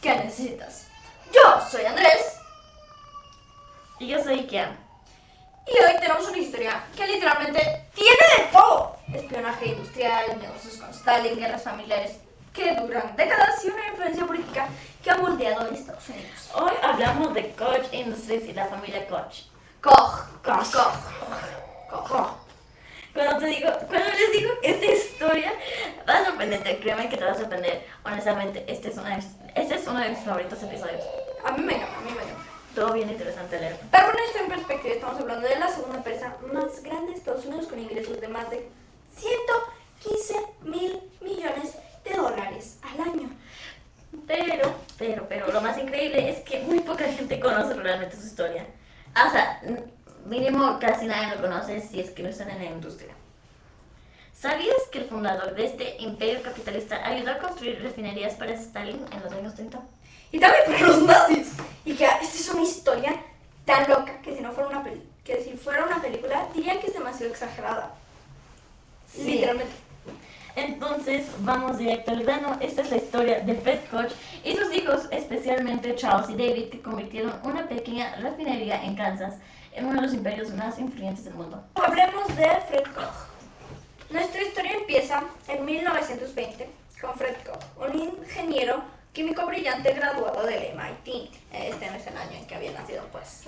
¿Qué necesitas? Yo soy Andrés. Y yo soy Kian. Y hoy tenemos una historia que literalmente tiene de todo. Espionaje industrial, negocios con Stalin, guerras familiares que duran décadas y una influencia política que ha moldeado a Estados Unidos. Hoy hablamos de Koch Industries y la familia Koch. Koch. Cuando les digo esta historia, va a sorprenderte, créeme que te va a sorprender. Honestamente, este es uno de mis favoritos episodios. A mí me encanta. Todo bien interesante leer. Para poner esto en perspectiva, estamos hablando de la segunda empresa más grande de Estados Unidos con ingresos de más de 115,000 millones de dólares al año. Pero lo más increíble es que muy poca gente conoce realmente su historia. O sea, mínimo casi nadie lo conoce si es que no están en la industria. ¿Sabías que el fundador de este imperio capitalista ayudó a construir refinerías para Stalin en los años 30? Y también para los nazis. Y que esta es una historia tan loca que si fuera una película dirían que es demasiado exagerada. Sí. Literalmente. Entonces, vamos directo al grano. Esta es la historia de Fred Koch y sus hijos, especialmente Charles y David, que convirtieron una pequeña refinería en Kansas en uno de los imperios más influyentes del mundo. Hablemos de Fred Koch. Nuestra historia empieza en 1920 con Fred Koch, un ingeniero químico brillante graduado del MIT. Este no es el año en que había nacido, pues.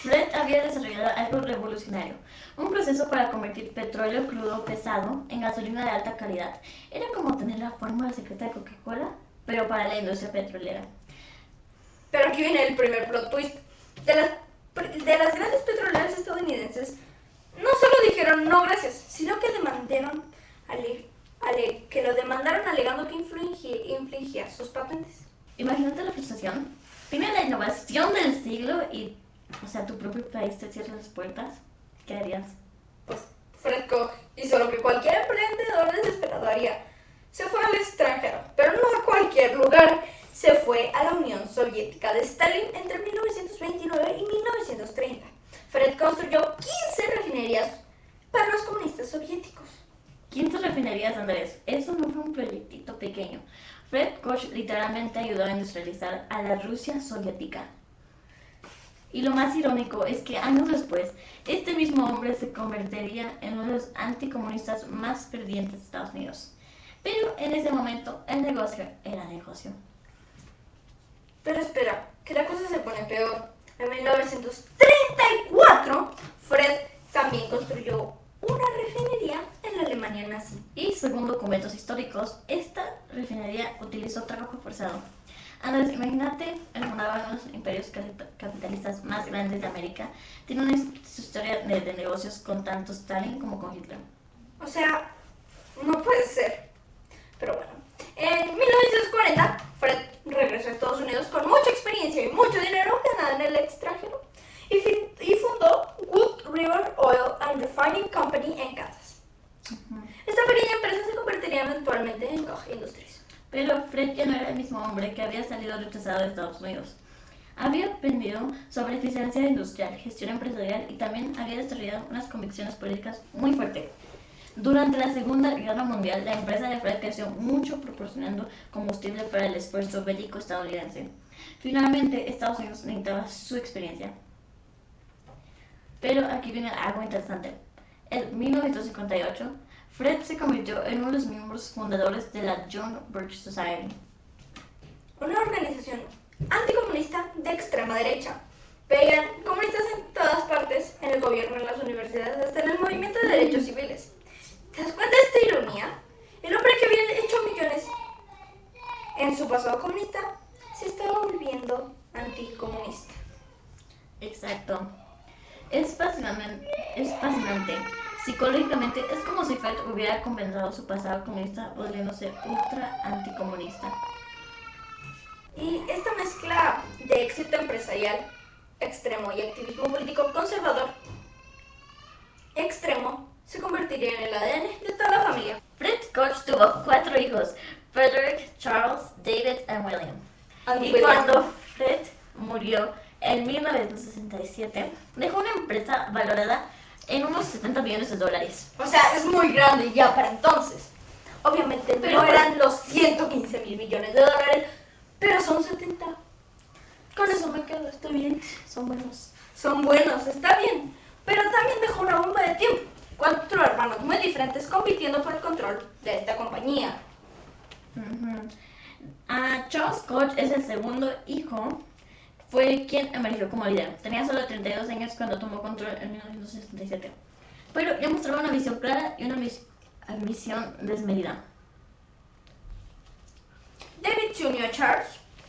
Fred había desarrollado algo revolucionario, un proceso para convertir petróleo crudo pesado en gasolina de alta calidad. Era como tener la fórmula secreta de Coca-Cola, pero para la industria petrolera. Pero aquí viene el primer plot twist. De las grandes petroleras estadounidenses, no solo dijeron no gracias, sino que lo demandaron alegando que infringía sus patentes. Imagínate la frustración. Tiene la innovación del siglo y, tu propio país te cierra las puertas. ¿Qué harías? Pues Fred Koch hizo lo que cualquier emprendedor desesperado haría. Se fue al extranjero, pero no a cualquier lugar. Se fue a la Unión Soviética de Stalin entre 1929 y 1930. Fred construyó 15 refinerías para los comunistas soviéticos. 15 refinerías, Andrés. Eso no fue un proyectito pequeño. Fred Koch literalmente ayudó a industrializar a la Rusia soviética. Y lo más irónico es que años después, este mismo hombre se convertiría en uno de los anticomunistas más fervientes de Estados Unidos. Pero en ese momento, el negocio era negocio. Pero espera, que la cosa se pone peor. En 1934, Fred también construyó una refinería en la Alemania nazi. Y según documentos históricos, esta refinería utilizó trabajo forzado. Andrés, imagínate el fundador de los imperios capitalistas más grandes de América. Tiene una historia de negocios con tanto Stalin como con Hitler. O sea, no puede ser. Pero bueno, en 1940, Fred regresó a Estados Unidos con mucha experiencia y mucho dinero ganado en el extranjero y fundó Wood River Oil and Refining Company en Kansas. Esta pequeña empresa se convertiría eventualmente en Koch Industries. Pero Fred ya no era el mismo hombre que había salido rechazado de Estados Unidos. Había aprendido sobre eficiencia industrial, gestión empresarial y también había desarrollado unas convicciones políticas muy fuertes. Durante la Segunda Guerra Mundial, la empresa de Fred creció mucho proporcionando combustible para el esfuerzo bélico estadounidense. Finalmente, Estados Unidos necesitaba su experiencia. Pero aquí viene algo interesante. En 1958, Fred se convirtió en uno de los miembros fundadores de la John Birch Society, una organización anticomunista de extrema derecha. Veían comunistas en todas partes, en el gobierno, en las universidades, hasta en el movimiento de derechos civiles. ¿Te das cuenta de esta ironía? El hombre que había hecho millones en su pasado comunista se estaba volviendo anticomunista. Exacto. Es fascinante. Psicológicamente es como si Fred hubiera compensado su pasado comunista volviéndose ultra anticomunista. Y esta mezcla de éxito empresarial extremo y activismo político conservador extremo se convertiría en el ADN de toda la familia. Fred Koch tuvo 4 hijos: Frederick, Charles, David y William. Y William. cuando Fred murió en 1967, dejó una empresa valorada en unos 70 millones de dólares. O sea, es muy grande ya para entonces. Obviamente Pero no eran los 115.000 millones de dólares, pero son 70. Con eso me quedo, está bien, son buenos. Son buenos, está bien. Pero también dejó una bomba de tiempo. 4 hermanos muy diferentes compitiendo por el control de esta compañía. Charles Koch es el segundo hijo. Fue quien emergió como líder. Tenía solo 32 años cuando tomó control en 1967. Pero ya mostraba una visión clara y una ambición desmedida. David se unió a Charles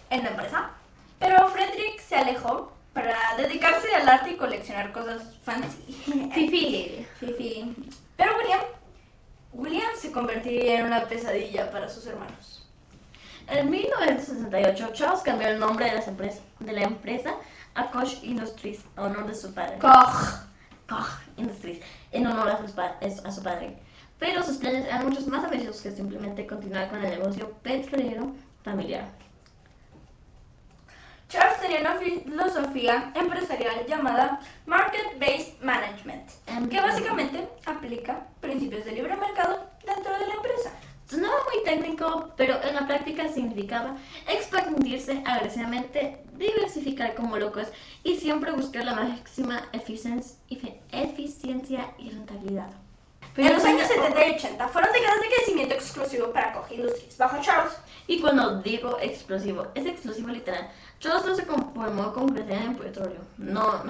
en la empresa, pero Frederick se alejó para dedicarse al arte y coleccionar cosas fancy. Fifi. Pero William se convertiría en una pesadilla para sus hermanos. En 1968, Charles cambió el nombre de la empresa a Koch Industries, a honor de su padre. Koch Industries, en honor a su padre. Pero sus planes eran muchos más ambiciosos que simplemente continuar con el negocio petrolero familiar. Charles tenía una filosofía empresarial llamada Market-Based Management, que básicamente aplica principios de libre mercado dentro de la empresa. Sonaba muy técnico, pero en la práctica significaba expandirse agresivamente, diversificar como locos y siempre buscar la máxima eficiencia y rentabilidad. En los años 70 y 80 fueron décadas de crecimiento exclusivo para Koch Industries bajo Charles. Y cuando digo explosivo, es explosivo literal. Charles no se conformó con crecer en petróleo. No.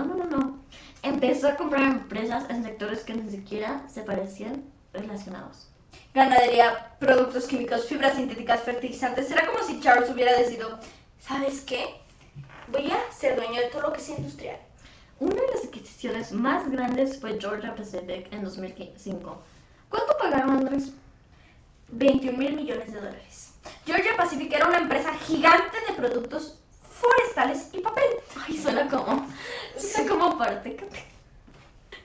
Empezó a comprar empresas en sectores que ni siquiera se parecían relacionados. Ganadería, productos químicos, fibras sintéticas, fertilizantes. Era como si Charles hubiera decidido, ¿sabes qué? Voy a ser dueño de todo lo que sea industrial. Una de las adquisiciones más grandes fue Georgia Pacific en 2005. ¿Cuánto pagaron, Andrés? 21.000 millones de dólares. Georgia Pacific era una empresa gigante de productos forestales y papel. Ay, suena como parte.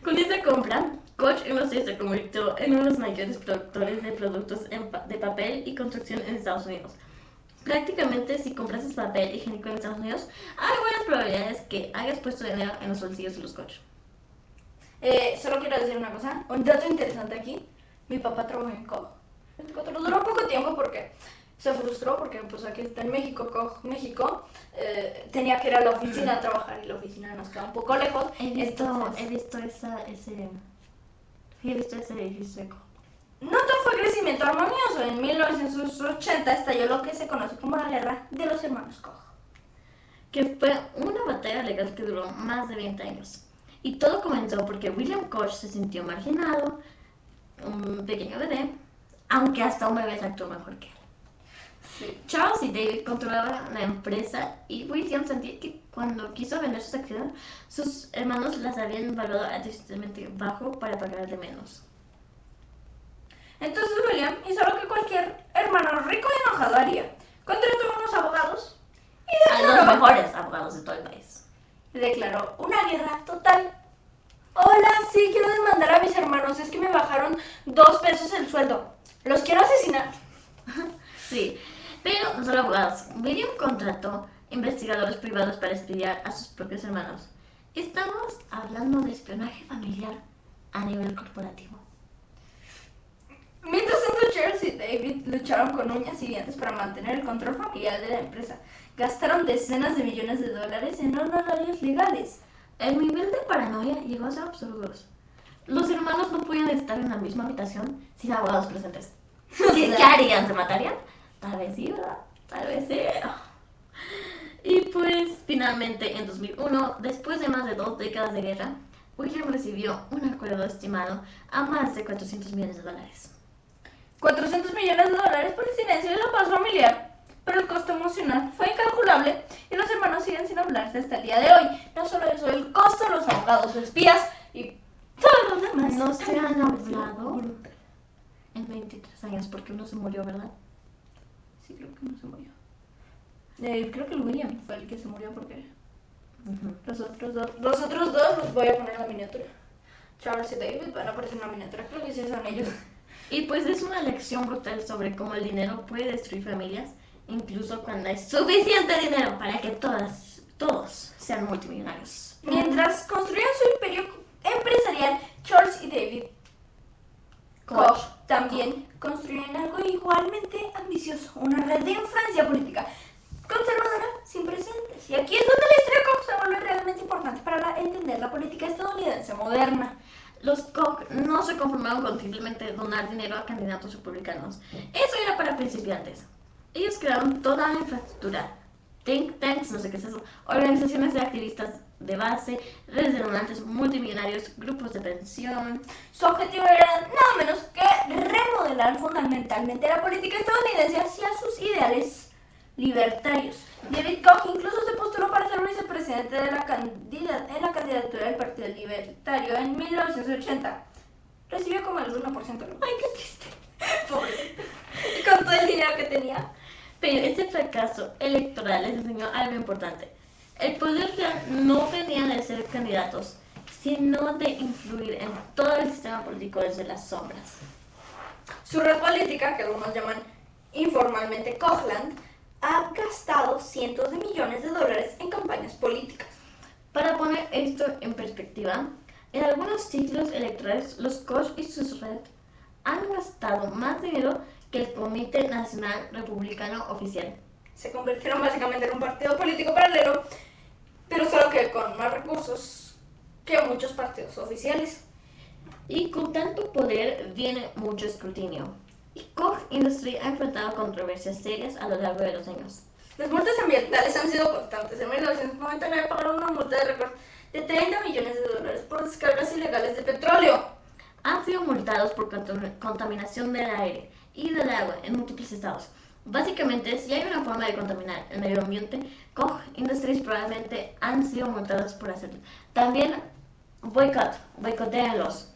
Con esta compra, Koch Industries se convirtió en uno de los mayores productores de productos de papel y construcción en Estados Unidos. Prácticamente, si comprases papel higiénico en Estados Unidos, hay buenas probabilidades que hayas puesto dinero en los bolsillos de los Koch. Solo quiero decir una cosa, un dato interesante aquí. Mi papá trabajó en Koch. Duró poco tiempo porque se frustró porque pues aquí está en México, Koch México, tenía que ir a la oficina a trabajar y la oficina nos queda un poco lejos. He visto ese edificio. No todo fue crecimiento armonioso. En 1980 estalló lo que se conoce como la Guerra de los Hermanos Koch, que fue una batalla legal que duró más de 20 años. Y todo comenzó porque William Koch se sintió marginado, un pequeño bebé, aunque hasta un bebé se actuó mejor que él. Sí. Charles y David controlaban la empresa y William sentía que cuando quiso vender sus acciones, sus hermanos las habían valuado artificialmente bajo para pagarle menos. Entonces William hizo lo que cualquier hermano rico y enojado haría. Contrató a unos abogados y A los mejores abogados de todo el país. declaró una guerra total. Hola, sí, quiero demandar a mis hermanos. Es que me bajaron 2 pesos el sueldo. Los quiero asesinar. Sí, pero no solo abogados. William contrató investigadores privados para estudiar a sus propios hermanos. Estamos hablando de espionaje familiar a nivel corporativo. Mientras tanto, Charles y David lucharon con uñas y dientes para mantener el control familiar de la empresa. Gastaron decenas de millones de dólares en honorarios legales. El nivel de paranoia llegó a ser absurdo. Los hermanos no podían estar en la misma habitación sin abogados presentes. ¿Qué harían? ¿Se matarían? Tal vez sí, ¿verdad? Tal vez sí. Y pues, finalmente, en 2001, después de más de 2 décadas de guerra, William recibió un acuerdo estimado a más de 400 millones de dólares. 400 millones de dólares por el silencio de la paz familiar. Pero el costo emocional fue incalculable y los hermanos siguen sin hablarse hasta el día de hoy. No solo eso, el costo, los abogados, espías y todo lo demás. No se han hablado en 23 años porque uno se murió, ¿verdad? Sí, creo que no se murió. Creo que el William fue el que se murió porque los otros dos los voy a poner en la miniatura. Charles y David van a aparecer en la miniatura, creo que sí son ellos. Y pues es una lección brutal sobre cómo el dinero puede destruir familias, incluso cuando hay suficiente dinero para que todos sean multimillonarios. Mientras construían su imperio empresarial, Charles y David Koch también construyeron algo igualmente ambicioso, una red de influencia política conservadora sin precedentes. Y aquí es donde la historia de Koch se vuelve realmente importante para entender la política estadounidense moderna. Los Koch no se conformaron con simplemente donar dinero a candidatos republicanos. Eso era para principiantes. Ellos crearon toda la infraestructura, think tanks, no sé qué es eso, organizaciones de activistas de base, redes de donantes multimillonarios, grupos de pensión. Su objetivo era nada menos que remodelar fundamentalmente la política estadounidense hacia sus ideales libertarios. David Koch incluso se postuló para ser vicepresidente de la candidatura del Partido Libertario en 1980. Recibió como el 1%. ¡Ay, qué triste! Pobre. Y con todo el dinero que tenía. Pero este fracaso electoral les enseñó algo importante. El poder real no venía de ser candidatos, sino de influir en todo el sistema político desde las sombras. Su red política, que algunos llaman informalmente Kochland, ha gastado cientos de millones de dólares en campañas políticas. Para poner esto en perspectiva, en algunos ciclos electorales los Koch y sus red han gastado más dinero que el Comité Nacional Republicano oficial. Se convirtieron básicamente en un partido político paralelo, pero solo que con más recursos que muchos partidos oficiales. Y con tanto poder viene mucho escrutinio. Y Koch Industries ha enfrentado controversias serias a lo largo de los años. Las multas ambientales han sido constantes. En 1999 pagaron una multa de récord de 30 millones de dólares por descargas ilegales de petróleo. Han sido multados por contaminación del aire y del agua en múltiples estados. Básicamente, si hay una forma de contaminar el medio ambiente, Koch Industries probablemente han sido multados por hacerlo. También boicotéenlos.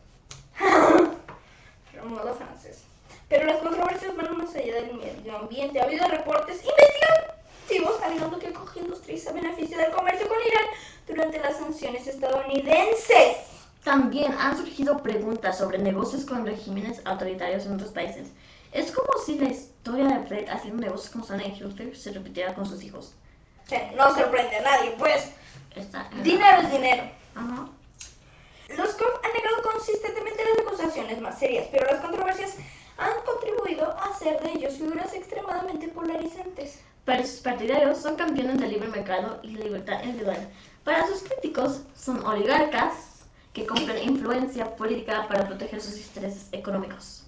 Pero modo francés. Pero las controversias van más allá del medio ambiente. Ha habido reportes investigativos alegando que Koch Industries se beneficia del comercio con Irán durante las sanciones estadounidenses. También han surgido preguntas sobre negocios con regímenes autoritarios en otros países. Es como si la historia de Fred haciendo negocios con Sana y Hilfer se repitiera con sus hijos. No sorprende a nadie, pues. Dinero es dinero. Ajá. Los Koch han negado consistentemente las acusaciones más serias, pero las controversias han contribuido a hacer de ellos figuras extremadamente polarizantes. Para sus partidarios son campeones del libre mercado y libertad individual. Para sus críticos son oligarcas que compran influencia política para proteger sus intereses económicos.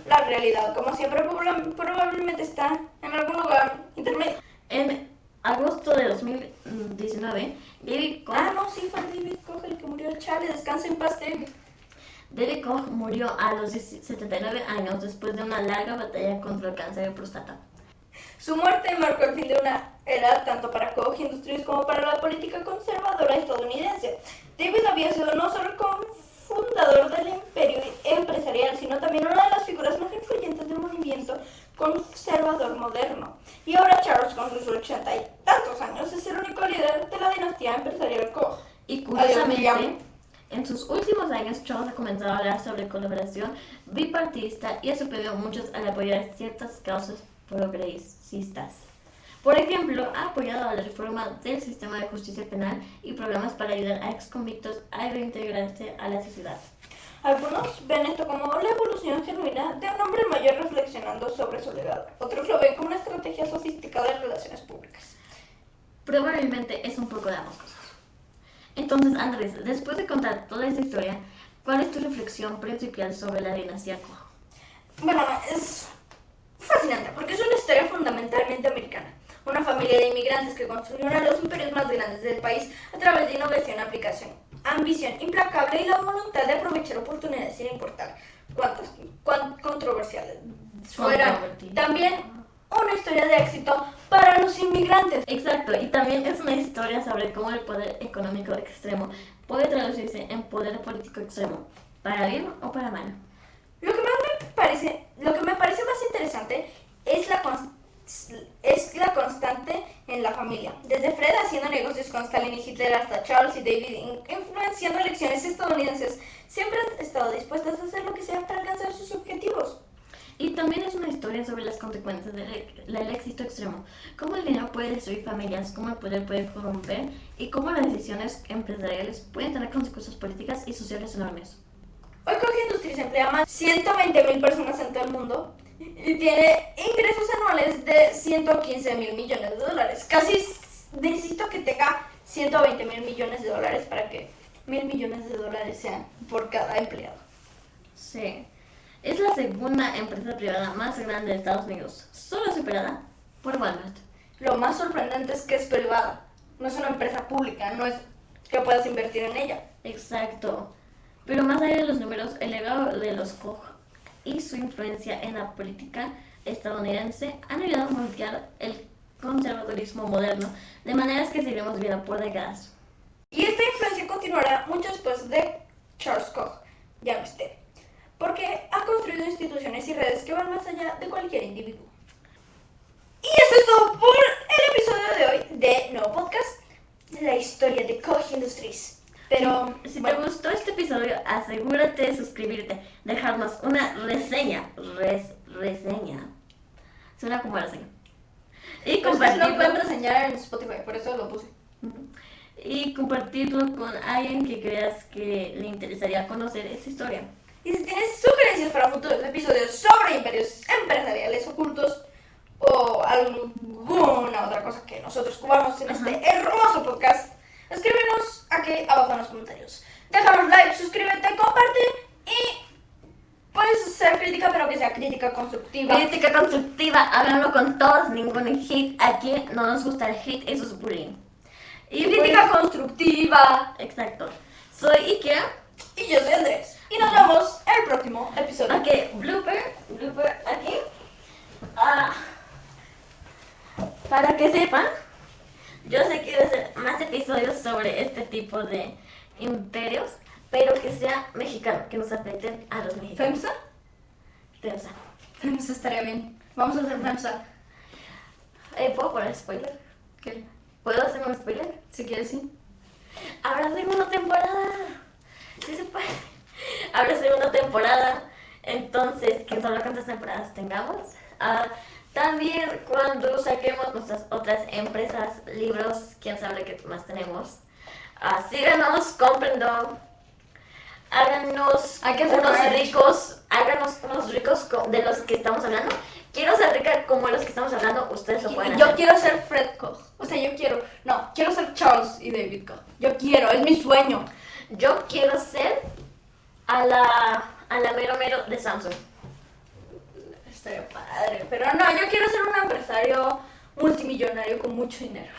La realidad, como siempre, probablemente está en algún lugar intermedio. En agosto de 2019, David Koch... Sí, fue David Koch el que murió. Chale, descansa en paz, David. David Koch murió a los 79 años después de una larga batalla contra el cáncer de próstata. Su muerte marcó el fin de una era tanto para Koch Industries como para la política conservadora estadounidense. David había sido no solo fundador del imperio empresarial, sino también una de las figuras más influyentes del movimiento conservador moderno. Y ahora Charles, con sus 80 y tantos años, es el único líder de la dinastía empresarial Koch. Y curiosamente, en sus últimos años, Charles ha comenzado a hablar sobre colaboración bipartidista y ha sorprendido a muchos al apoyar ciertas causas progresistas. Por ejemplo, ha apoyado a la reforma del sistema de justicia penal y programas para ayudar a exconvictos a reintegrarse a la sociedad. Algunos ven esto como la evolución genuina de un hombre mayor reflexionando sobre su legado. Otros lo ven como una estrategia sofisticada de relaciones públicas. Probablemente es un poco de ambas cosas. Entonces, Andrés, después de contar toda esta historia, ¿cuál es tu reflexión principal sobre la dinastía Koch? Bueno, es fascinante porque es una historia fundamentalmente americana. Una familia de inmigrantes que construyó uno de los imperios más grandes del país a través de innovación, aplicación, ambición implacable y la voluntad de aprovechar oportunidades sin importar cuán controversiales fueran. También una historia de éxito para los inmigrantes. Exacto, y también es una historia sobre cómo el poder económico extremo puede traducirse en poder político extremo, para bien o para mal. Lo que me parece más interesante es la constante en la familia. Desde Fred haciendo negocios con Stalin y Hitler hasta Charles y David influenciando elecciones estadounidenses, siempre han estado dispuestas a hacer lo que sea para alcanzar sus objetivos. también es una historia sobre las consecuencias del éxito extremo, cómo el dinero puede destruir familias, cómo el poder puede corromper y cómo las decisiones empresariales pueden tener consecuencias políticas y sociales enormes. Hoy Koch Industries emplea más de 120.000 personas en todo el mundo y tiene ingresos anuales de 115.000 millones de dólares. Casi necesito que tenga 120.000 millones de dólares para que 1.000 millones de dólares sean por cada empleado. Sí. Es la segunda empresa privada más grande de Estados Unidos, solo superada por Walmart. Lo más sorprendente es que es privada, no es una empresa pública, no es que puedas invertir en ella. Exacto. Pero más allá de los números, el legado de los Koch y su influencia en la política estadounidense han ayudado a modificar el conservadurismo moderno de maneras que seguiremos viendo por décadas. Y esta influencia continuará mucho después de Charles Koch ya no esté, porque ha construido instituciones y redes que van más allá de cualquier individuo. Y esto es todo por el episodio de hoy de Nuevo Podcast, la historia de Koch Industries. Pero si te gustó este episodio, asegúrate de suscribirte, dejarnos una reseña, reseña, suena como reseña, y compartirlo. Lo pueden reseñar en Spotify, por eso lo puse. Y compartirlo con alguien que creas que le interesaría conocer esta historia. Y si tienes sugerencias para futuros episodios sobre imperios empresariales ocultos o alguna otra cosa que nosotros cubramos en este hermoso podcast, escríbenos aquí abajo en los comentarios. Déjanos like, suscríbete, comparte y puedes hacer crítica, pero que sea crítica constructiva. Crítica constructiva, háganlo con todos, ningún hate. Aquí no nos gusta el hate, eso es bullying. Y crítica constructiva. Exacto. Soy Ikea. Y yo soy Andrés. Y nos vemos en el próximo episodio. Ok, blooper aquí. Para que sepan, yo sé que voy a hacer más episodios sobre este tipo de imperios, pero que sea mexicano, que nos afecten a los mexicanos. ¿FEMSA? FEMSA estaría bien. Vamos a hacer FEMSA. ¿Puedo poner spoiler? ¿Qué? ¿Puedo hacer un spoiler? Si quieres, sí. Habrá segunda temporada. Sí se puede. Habrá segunda temporada. Entonces, quién sabe cuántas temporadas tengamos. También cuando saquemos nuestras otras empresas, libros, quién sabe qué más tenemos. Síganos, cómprenlo. Háganos unos ricos de los que estamos hablando. Quiero ser rica como los que estamos hablando, ustedes lo pueden hacer. Yo quiero ser Fred Koch. O sea, quiero ser Charles y David Koch. Es mi sueño. Yo quiero ser a la mero de Samsung. Estaría padre, pero no, yo quiero ser un empresario multimillonario con mucho dinero.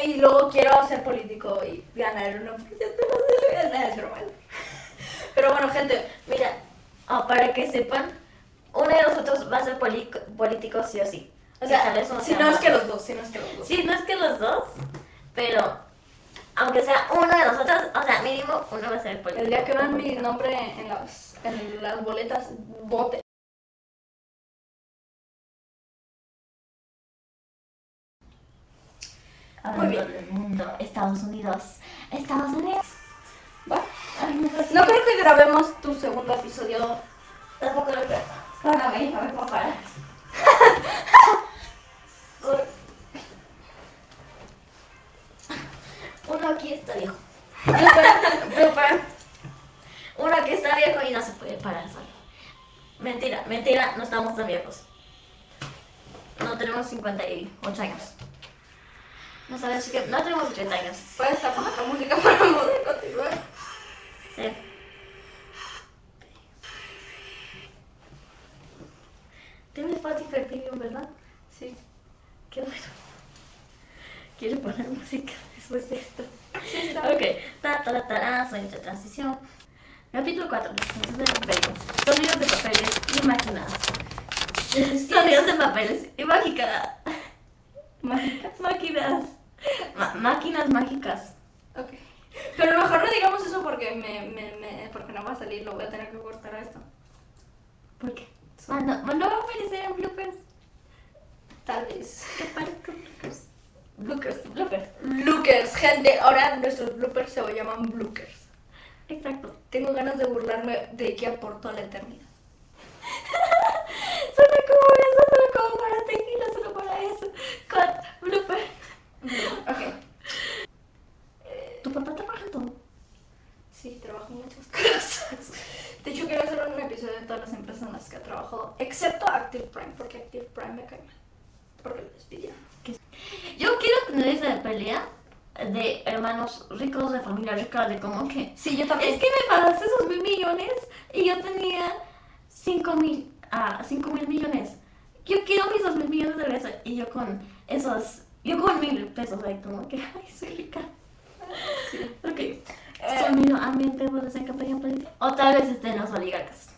Y luego quiero ser político y ganar una posición de normal. Pero bueno, gente, mira, para que sepan, uno de nosotros va a ser político sí o sí. O sea, si no es que los dos. Sí, no es que los dos, pero aunque sea uno de nosotros, o sea, mínimo uno va a ser político. El día que vean mi nombre en las boletas, voten. Muy bien. El mundo, Estados Unidos. ¿Va? No creo que grabemos tu segundo episodio. Tampoco lo creo. A ver, papá. Uno aquí está viejo. Uno aquí está viejo y no se puede parar solo. Mentira, no estamos tan viejos. No tenemos 58 años. No sabes que no tenemos 80 años. Puedes tapar la música para poder continuar. Sí. Tienes Spotify Premium, ¿verdad? Sí. Qué bueno. Quiero poner música después de esto. Sí, Ok. Sonidos de transición. Capítulo 4. Sonidos de papeles y máquinas. Sonidos de papeles y máquinas. Máquinas mágicas. Ok. Pero mejor no digamos eso porque porque no va a salir, lo voy a tener que cortar a esto. ¿Por qué? No va a aparecer en bloopers. Tal vez. ¿Qué parezca bloopers? Bloopers, gente. Ahora nuestros bloopers se llaman bloopers. Exacto. Tengo ganas de burlarme de Ikea por toda la eternidad. trabajado, excepto Active Prime, porque Active Prime me cae mal, porque lo despidieron. Yo quiero tener esa pelea de hermanos ricos, de familia rica, de como que... Sí, yo también. Es que me pagaste esos 1.000 millones y yo tenía 5.000 millones. Yo quiero mis 2.000 millones de regreso. Y yo con esos... Yo con 1.000 pesos ahí como que... Ay, soy rica. Sí. Ok. Soy medio ambiente por esa campaña política. O tal vez estén los oligarcas.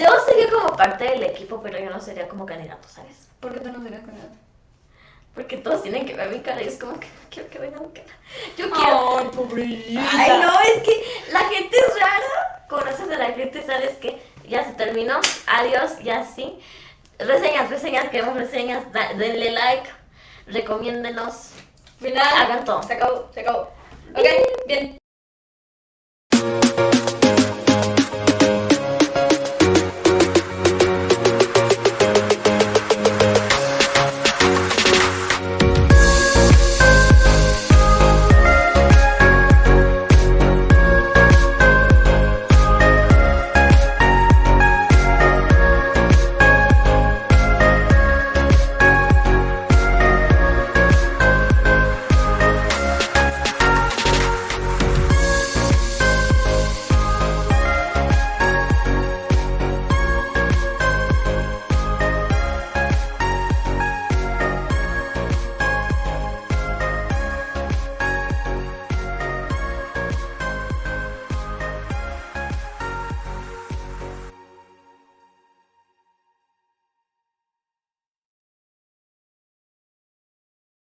Yo sería como parte del equipo, pero yo no sería como candidato, ¿sabes? ¿Por qué tú no serías candidato? Porque todos tienen que ver mi cara y es como que no quiero que vean mi cara. Yo quiero... Ay, pobrecita. Ay, no, es que la gente es rara. Conoces a la gente, sabes que ya se terminó. Adiós, ya sí. Reseñas, queremos reseñas. Denle like, recomiéndenos. Final. Hagan todo. Se acabó. Ok, bien.